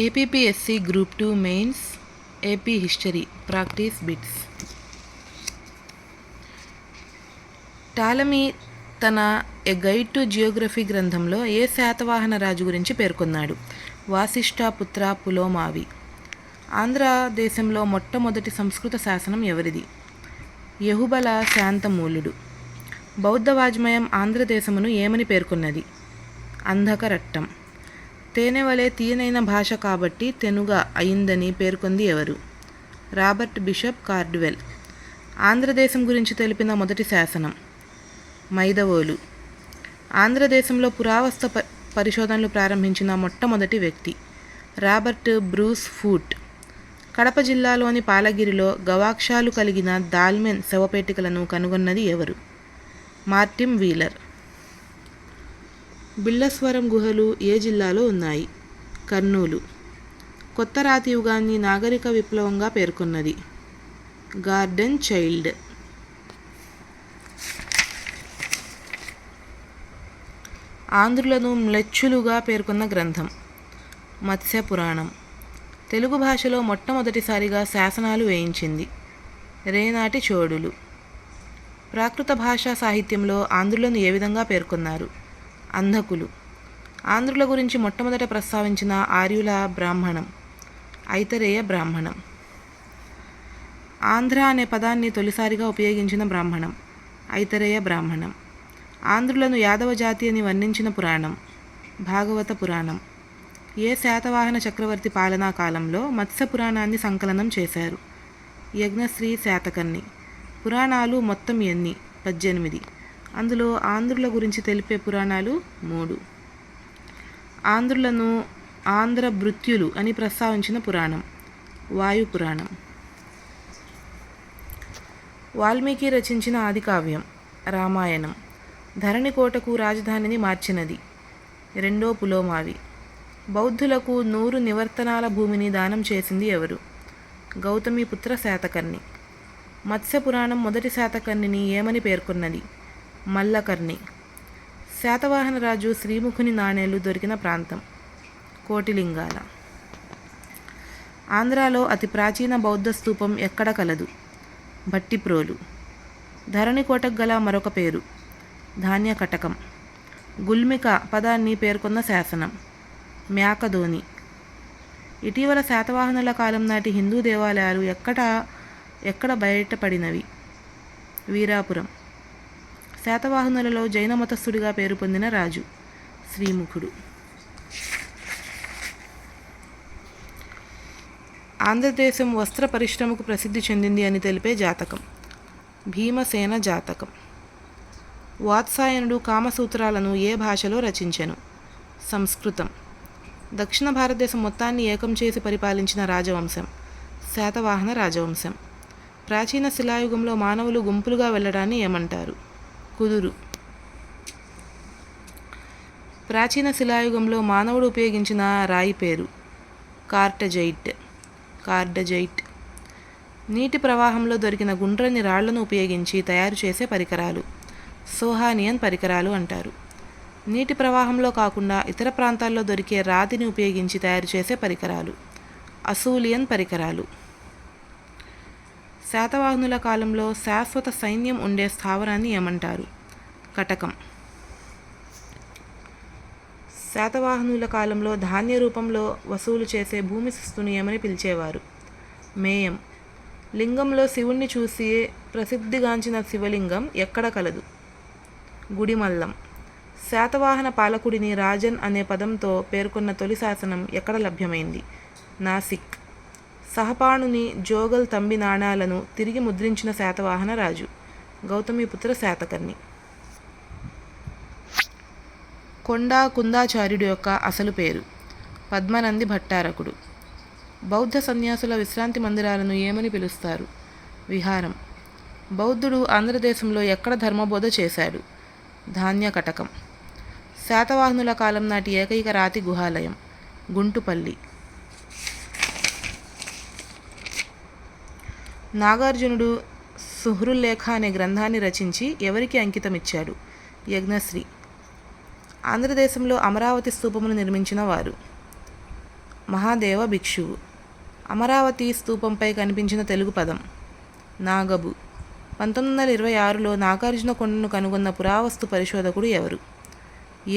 APPSC group 2 mains AP history practice bits. Ptolemy తన a guide to Geography గ్రంథంలో ఏ శాతవాహన రాజు గురించి పేర్కొన్నాడు? వాసిష్ఠ పుత్ర పులోమావి. ఆంధ్రదేశంలో మొట్టమొదటి సంస్కృత శాసనం ఎవరిది? యహుబల శాంతమూలుడు. బౌద్ధ వాజ్మయం ఆంధ్రదేశమును ఏమని పేర్కొన్నది? అంధకరట్టం. తేనె వలె తీయనైన భాష కాబట్టి తెనుగ అయిందని పేర్కొంది ఎవరు? Robert Bishop Caldwell. ఆంధ్రదేశం గురించి తెలిపిన మొదటి శాసనం మైదవోలు. ఆంధ్రదేశంలో పురావస్తు పరిశోధనలు ప్రారంభించిన మొట్టమొదటి వ్యక్తి రాబర్ట్ బ్రూస్ ఫూట్. కడప జిల్లాలోని పాలగిరిలో గవాక్షాలు కలిగిన దాల్మెన్ శవపేటికలను కనుగొన్నది ఎవరు? Martin wheeler. బిళ్ళస్వరం గుహలు ఏ జిల్లాలో ఉన్నాయి? కర్నూలు. కొత్త రాతి యుగాన్ని నాగరిక విప్లవంగా పేర్కొన్నది గార్డెన్ చైల్డ్. ఆంధ్రులను మ్లేచ్చులుగా పేర్కొన్న గ్రంథం మత్స్య పురాణం. తెలుగు భాషలో మొట్టమొదటిసారిగా శాసనాలు వేయించింది రేనాటి చోడులు. ప్రాకృత భాషా సాహిత్యంలో ఆంధ్రులను ఏ విధంగా పేర్కొన్నారు? అంధకులు. ఆంధ్రుల గురించి మొట్టమొదట ప్రస్తావించిన ఆర్యుల బ్రాహ్మణం ఐతరేయ బ్రాహ్మణం. ఆంధ్ర అనే పదాన్ని తొలిసారిగా ఉపయోగించిన బ్రాహ్మణం ఐతరేయ బ్రాహ్మణం. ఆంధ్రులను యాదవ జాతి అని వర్ణించిన పురాణం భాగవత పురాణం. ఏ శాతవాహన చక్రవర్తి పాలనా కాలంలో మత్స్య పురాణాన్ని సంకలనం చేశారు? యజ్ఞశ్రీ శాతకర్ణి. పురాణాలు మొత్తం ఎన్ని? 18. అందులో ఆంధ్రుల గురించి తెలిపే పురాణాలు 3. ఆంధ్రులను ఆంధ్ర భృత్యులు అని ప్రస్తావించిన పురాణం వాయు పురాణం. వాల్మీకి రచించిన ఆదికావ్యం రామాయణం. ధరణికోటకు రాజధానిని మార్చినది రెండో పులోమావి. బౌద్ధులకు 100 నివర్తనాల భూమిని దానం చేసింది ఎవరు? గౌతమిపుత్ర శాతకర్ణి. మత్స్య పురాణం మొదటి శాతకర్ణిని ఏమని పేర్కొన్నది? మల్లకర్ణి. శాతవాహన రాజు శ్రీముఖుని నాణేలు దొరికిన ప్రాంతం కోటిలింగాల. ఆంధ్రాలో అతి ప్రాచీన బౌద్ధ స్తూపం ఎక్కడ కలదు? భట్టిప్రోలు. ధరణికోటకు గల మరొక పేరు ధాన్యకటకం. గుల్మిక పదాన్ని పేర్కొన్న శాసనం మ్యాకధోని. ఇటీవల శాతవాహనుల కాలం నాటి హిందూ దేవాలయాలు ఎక్కడ బయటపడినవి? వీరాపురం. శాతవాహనులలో జైన మతస్థుడిగా పేరు పొందిన రాజు శ్రీముఖుడు. ఆంధ్రదేశం వస్త్ర పరిశ్రమకు ప్రసిద్ధి చెందింది అని తెలిపే జాతకం భీమసేన జాతకం. వాత్సాయనుడు కామసూత్రాలను ఏ భాషలో రచించెను? సంస్కృతం. దక్షిణ భారతదేశం మొత్తాన్ని ఏకం చేసి పరిపాలించిన రాజవంశం శాతవాహన రాజవంశం. ప్రాచీన శిలాయుగంలో మానవులు గుంపులుగా వెళ్ళడాన్ని ఏమంటారు? కుదురు. ప్రాచీన శిలాయుగంలో మానవుడు ఉపయోగించిన రాయి పేరు కార్డజైట్. నీటి ప్రవాహంలో దొరికిన గుండ్రని రాళ్లను ఉపయోగించి తయారు చేసే పరికరాలు సోహానియన్ పరికరాలు అంటారు. నీటి ప్రవాహంలో కాకుండా ఇతర ప్రాంతాల్లో దొరికే రాతిని ఉపయోగించి తయారు చేసే పరికరాలు అసూలియన్ పరికరాలు. శాతవాహనుల కాలంలో శాశ్వత సైన్యం ఉండే స్థావరాన్ని ఏమంటారు? కటకం. శాతవాహనుల కాలంలో ధాన్య రూపంలో వసూలు చేసే భూమి శిస్తుని ఏమని పిలిచేవారు? మేయం. లింగంలో శివుణ్ణి చూసి ప్రసిద్ధిగాంచిన శివలింగం ఎక్కడ కలదు? గుడిమల్లం. శాతవాహన పాలకుడిని రాజన్ అనే పదంతో పేర్కొన్న తొలి శాసనం ఎక్కడ లభ్యమైంది? నాసిక్. సహపాణుని జోగల్ తంబి నాణాలను తిరిగి ముద్రించిన శాతవాహన రాజు గౌతమిపుత్ర శాతకర్ణి. కొండా కుందాచార్యుడు యొక్క అసలు పేరు పద్మనంది భట్టారకుడు. బౌద్ధ సన్యాసుల విశ్రాంతి మందిరాలను ఏమని పిలుస్తారు? విహారం. బౌద్ధుడు ఆంధ్రదేశంలో ఎక్కడ ధర్మబోధ చేశాడు? ధాన్యకటకం. శాతవాహనుల కాలం నాటి ఏకైక రాతి గుహాలయం గుంటుపల్లి. నాగార్జునుడు సుహృల్లేఖ అనే గ్రంథాన్ని రచించి ఎవరికి అంకితమిచ్చాడు? యజ్ఞశ్రీ. ఆంధ్రదేశంలో అమరావతి స్తూపమును నిర్మించిన వారు మహాదేవ భిక్షువు. అమరావతి స్తూపంపై కనిపించిన తెలుగు పదం నాగబు. 1926లో నాగార్జున కొండను కనుగొన్న పురావస్తు పరిశోధకుడు ఎవరు?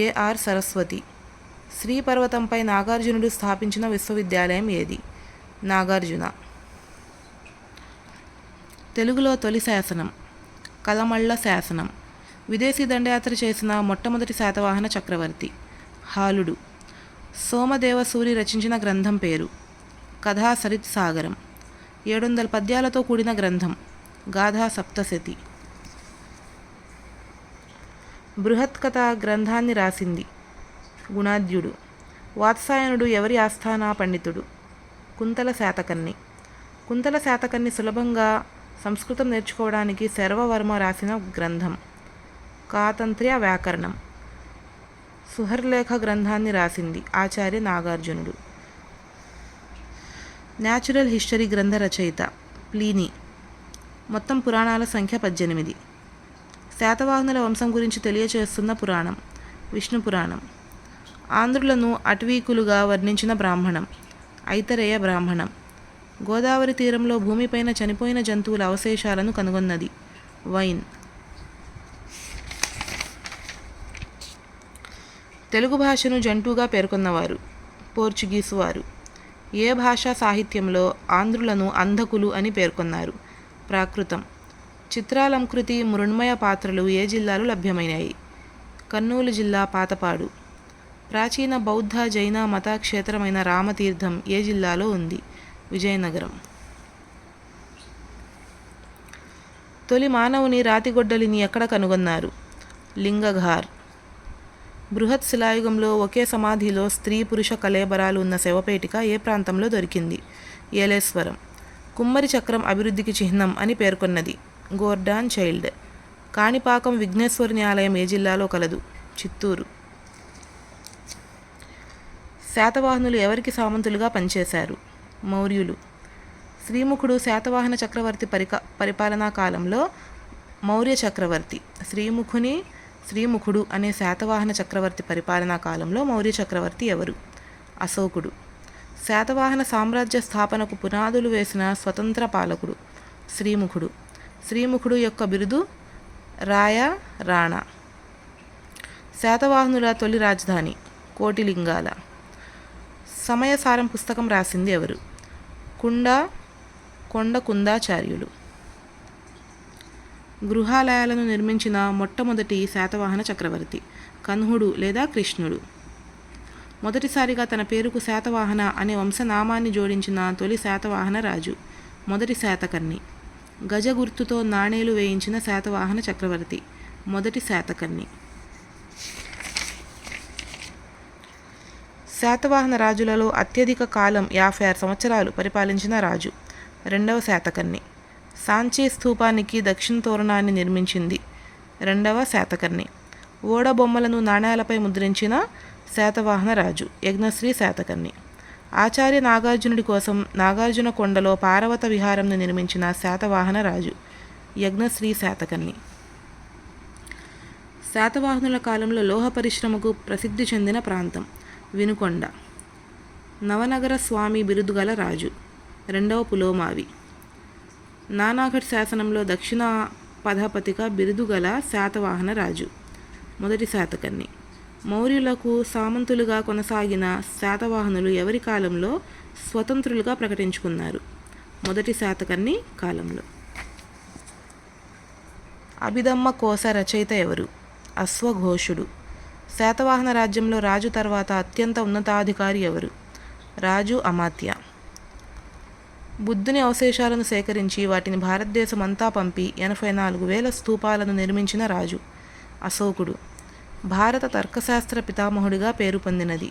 ఏఆర్ సరస్వతి. శ్రీపర్వతంపై నాగార్జునుడు స్థాపించిన విశ్వవిద్యాలయం ఏది? నాగార్జున. తెలుగులో తొలి శాసనం కలమళ్ళ శాసనం. విదేశీ దండయాత్ర చేసిన మొట్టమొదటి శాతవాహన చక్రవర్తి హాలుడు. సోమదేవసూరి రచించిన గ్రంథం పేరు? కథా సరిత్ సాగరం. 700 పద్యాలతో కూడిన గ్రంథం గాథా సప్తశతి. బృహత్కథ గ్రంథాన్ని రాసింది గుణాఢ్యుడు. వాత్సాయనుడు ఎవరి ఆస్థానా పండితుడు? కుంతల శాతకర్ణి. కుంతల శాతకర్ణి సులభంగా సంస్కృతం నేర్చుకోవడానికి శర్వవర్మ రాసిన గ్రంథం కాతంత్ర్య వ్యాకరణం. సుహర్లేఖ గ్రంథాన్ని రాసింది ఆచార్య నాగార్జునుడు. న్యాచురల్ హిస్టరీ గ్రంథ రచయిత ప్లీనీ. మొత్తం పురాణాల సంఖ్య 18. శాతవాహనుల వంశం గురించి తెలియచేస్తున్న పురాణం విష్ణు పురాణం. ఆంధ్రులను అటవీకులుగా వర్ణించిన బ్రాహ్మణం ఐతరేయ బ్రాహ్మణం. గోదావరి తీరంలో భూమిపైన చనిపోయిన జంతువుల అవశేషాలను కనుగొన్నది వైన్. తెలుగు భాషను జంటుగా పేర్కొన్నవారు పోర్చుగీసు వారు. ఏ భాషా సాహిత్యంలో ఆంధ్రులను అంధకులు అని పేర్కొన్నారు? ప్రాకృతం. చిత్రాలంకృతి మృణ్మయ పాత్రలు ఏ జిల్లాలో లభ్యమైనాయి? కర్నూలు జిల్లా పాతపాడు. ప్రాచీన బౌద్ధ జైన మత క్షేత్రమైన రామతీర్థం ఏ జిల్లాలో ఉంది? విజయనగరం. తొలి మానవుని రాతిగొడ్డలిని ఎక్కడ కనుగొన్నారు? లింగఘార్. బృహత్ శిలాయుగంలో ఒకే సమాధిలో స్త్రీ పురుష కళేబరాలు ఉన్న శవపేటిక ఏ ప్రాంతంలో దొరికింది? ఏలేశ్వరం. కుమ్మరి చక్రం అభివృద్ధికి చిహ్నం అని పేర్కొన్నది గోర్డాన్ చైల్డ్. కాణిపాకం విఘ్నేశ్వరుని ఆలయం ఏ జిల్లాలో కలదు? చిత్తూరు. శాతవాహనులు ఎవరికి సామంతులుగా పనిచేశారు? మౌర్యులు. శ్రీముఖుడు శాతవాహన చక్రవర్తి పరిపాలనా కాలంలో మౌర్య చక్రవర్తి. శ్రీముఖుడు అనే శాతవాహన చక్రవర్తి పరిపాలనా కాలంలో మౌర్య చక్రవర్తి ఎవరు? అశోకుడు. శాతవాహన సామ్రాజ్య స్థాపనకు పునాదులు వేసిన స్వతంత్ర పాలకుడు శ్రీముఖుడు. శ్రీముఖుడు యొక్క బిరుదు రాణా. శాతవాహనుల తొలి రాజధాని కోటిలింగాల. సమయసారం పుస్తకం రాసింది ఎవరు? కొండకుందాచార్యులు. గృహాలయాలను నిర్మించిన మొట్టమొదటి శాతవాహన చక్రవర్తి కన్హుడు లేదా కృష్ణుడు. మొదటిసారిగా తన పేరుకు శాతవాహన అనే వంశనామాన్ని జోడించిన తొలి శాతవాహన రాజు మొదటి శాతకర్ణి. గజ గుర్తుతో నాణేలు వేయించిన శాతవాహన చక్రవర్తి మొదటి శాతకర్ణి. శాతవాహన రాజులలో అత్యధిక కాలం 56 సంవత్సరాలు పరిపాలించిన రాజు రెండవ శాతకర్ణి. సాంచీ స్థూపానికి దక్షిణ తోరణాన్ని నిర్మించింది రెండవ శాతకర్ణి. ఓడ బొమ్మలను నాణేలపై ముద్రించిన శాతవాహన రాజు యజ్ఞశ్రీ శాతకర్ణి. ఆచార్య నాగార్జునుడి కోసం నాగార్జున కొండలో పార్వత విహారంను నిర్మించిన శాతవాహన రాజు యజ్ఞశ్రీ శాతకర్ణి. శాతవాహనుల కాలంలో లోహ పరిశ్రమకు ప్రసిద్ధి చెందిన ప్రాంతం వినుకొండ. నవనగర స్వామి బిరుదుగల రాజు రెండవ పులోమావి. నానాఘట్ శాసనంలో దక్షిణ పథపతిగా బిరుదుగల శాతవాహన రాజు మొదటి శాతకర్ణి. మౌర్యులకు సామంతులుగా కొనసాగిన శాతవాహనులు ఎవరి కాలంలో స్వతంత్రులుగా ప్రకటించుకున్నారు? మొదటి శాతకర్ణి కాలంలో. అభిధమ్మ కోశ రచయిత ఎవరు? అశ్వఘోషుడు. శాతవాహన రాజ్యంలో రాజు తర్వాత అత్యంత ఉన్నతాధికారి ఎవరు? రాజు అమాత్య. బుద్ధుని అవశేషాలను సేకరించి వాటిని భారతదేశం అంతా పంపి 84,000 స్తూపాలను నిర్మించిన రాజు అశోకుడు. భారత తర్కశాస్త్ర పితామహుడిగా పేరు పొందినది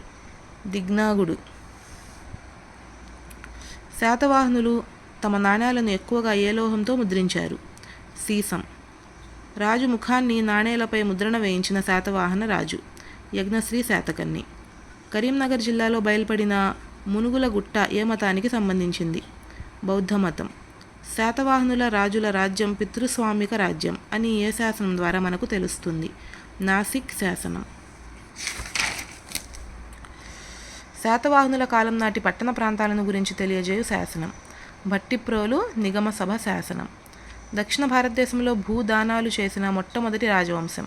దిగ్నాగుడు. శాతవాహనులు తమ నాణేలను ఎక్కువగా ఏ లోహంతో ముద్రించారు? సీసం. రాజు ముఖాన్ని నాణేలపై ముద్రణ వేయించిన శాతవాహన రాజు యజ్ఞశ్రీ శాతకర్ణి. కరీంనగర్ జిల్లాలో బయలుపడిన మునుగుల గుట్ట ఏ మతానికి సంబంధించింది? బౌద్ధ మతం. శాతవాహనుల రాజుల రాజ్యం పితృస్వామిక రాజ్యం అని ఏ శాసనం ద్వారా మనకు తెలుస్తుంది? నాసిక్ శాసనం. శాతవాహనుల కాలం నాటి పట్టణ ప్రాంతాలను గురించి తెలియజేయు శాసనం. భట్టిప్రోలు నిగమ సభ శాసనం. దక్షిణ భారతదేశంలో భూదానాలు చేసిన మొట్టమొదటి రాజవంశం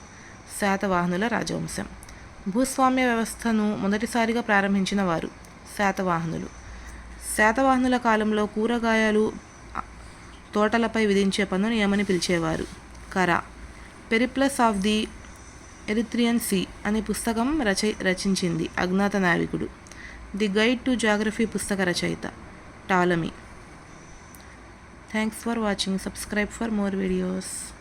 శాతవాహనుల రాజవంశం. భూస్వామ్య వ్యవస్థను మొదటిసారిగా ప్రారంభించిన వారు శాతవాహనులు. శాతవాహనుల కాలంలో కూరగాయలు తోటలపై విధించే పన్నును ఏమని పిలిచేవారు? కరా. Periplus of the Erythraean Sea అనే పుస్తకం రచించింది అజ్ఞాత నావికుడు. ది గైడ్ టు జాగ్రఫీ పుస్తక రచయిత Ptolemy. Thanks for watching. Subscribe for more videos.